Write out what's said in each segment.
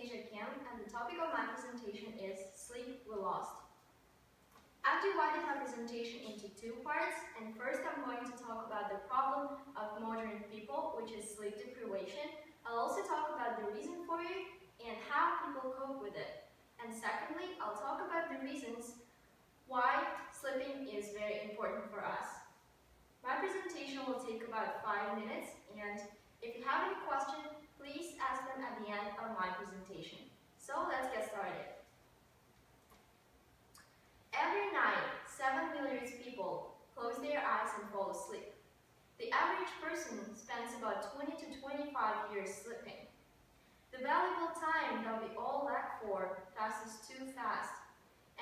Asia Kim, and the topic of my presentation is Sleep We Lost. I've divided my presentation into two parts, and first I'm going to talk about the problem of modern people, which is sleep deprivation. I'll also talk about the reason for it and how people cope with it. And secondly, I'll talk about the reasons why sleeping is very important for us. My presentation will take about 5 minutes, and if you have any questions, please ask them at the end of my presentation. So let's get started. Every night, 7 million people close their eyes and fall asleep. The average person spends about 20 to 25 years sleeping. The valuable time that we all lack for passes too fast,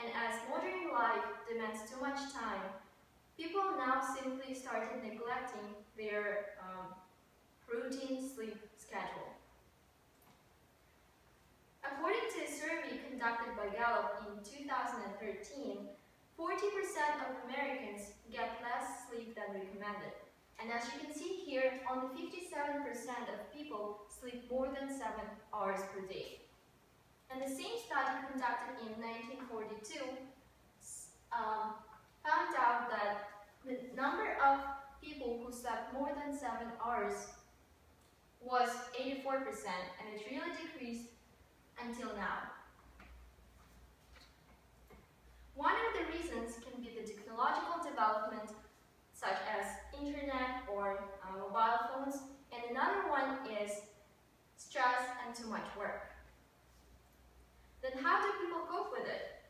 and as modern life demands too much time, people now simply started neglecting their routine sleep schedule. According to a survey conducted by Gallup in 2013, 40% of Americans get less sleep than recommended. And as you can see here, only 57% of people sleep more than 7 hours per day. And the same study conducted in 1942 found out that the number of people who slept more than 7 hours was 84%, and it really decreased until now. One of the reasons can be the technological development, such as internet or mobile phones, and another one is stress and too much work. Then how do people cope with it?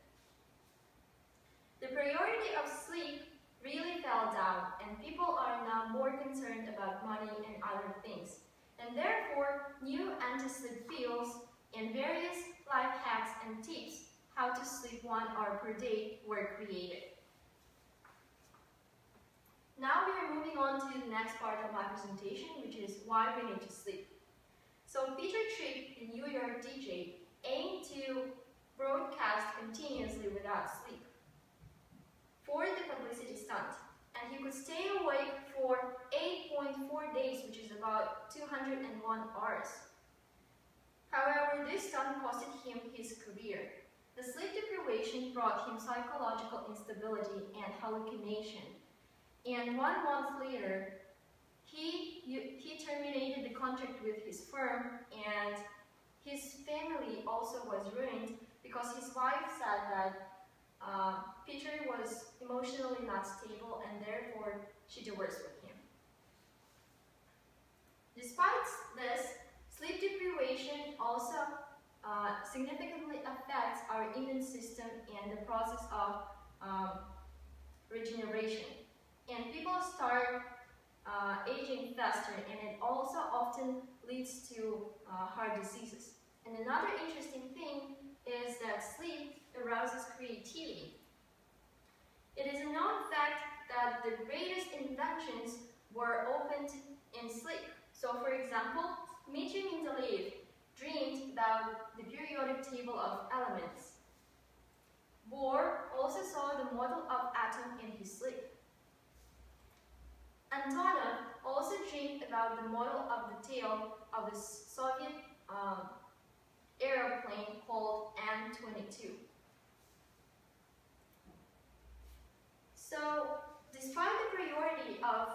The priority of sleep really fell down, and people are now more concerned about money and other things. And therefore, new anti-sleep pills and various life hacks and tips how to sleep 1 hour per day were created. Now we are moving on to the next part of my presentation, which is why we need to sleep. So Peter Tripp, the New York DJ, aimed to broadcast continuously without sleep for the publicity stunt, and he could stay awake for 8.4 days, which is about 201 hours. However, this stunt costed him his career. The sleep deprivation brought him psychological instability and hallucination. And 1 month later, he terminated the contract with his firm, and his family also was ruined because his wife said that Peter was emotionally not stable, and therefore she divorced with him. Despite this, sleep deprivation also significantly affects our immune system and the process of regeneration. And people start aging faster, and it also often leads to heart diseases. And another interesting thing is that sleep arouses creativity. It is a known fact that the greatest inventions were opened in sleep. So for example, Dmitri Mendeleev dreamed about the periodic table of elements. Bohr also saw the model of atom in his sleep. Antonov also dreamed about the model of the tail of the Soviet airplane called An-22. So, despite the priority of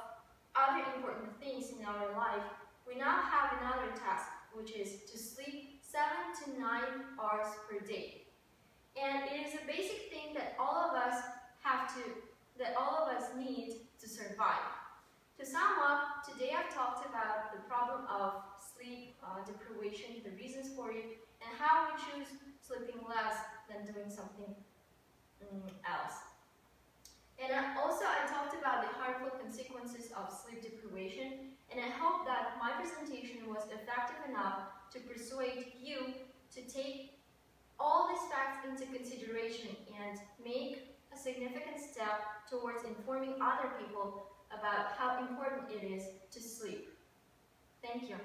other important things in our life, we now have another task, which is to sleep 7 to 9 hours per day. And it is a basic thing that all of us need to survive. To sum up, today I've talked about the problem of sleep deprivation, the reasons for it, and how we choose sleeping less than doing something else. And also I talked about the harmful consequences of sleep deprivation, and I hope that my presentation was effective enough to persuade you to take all these facts into consideration and make a significant step towards informing other people about how important it is to sleep. Thank you.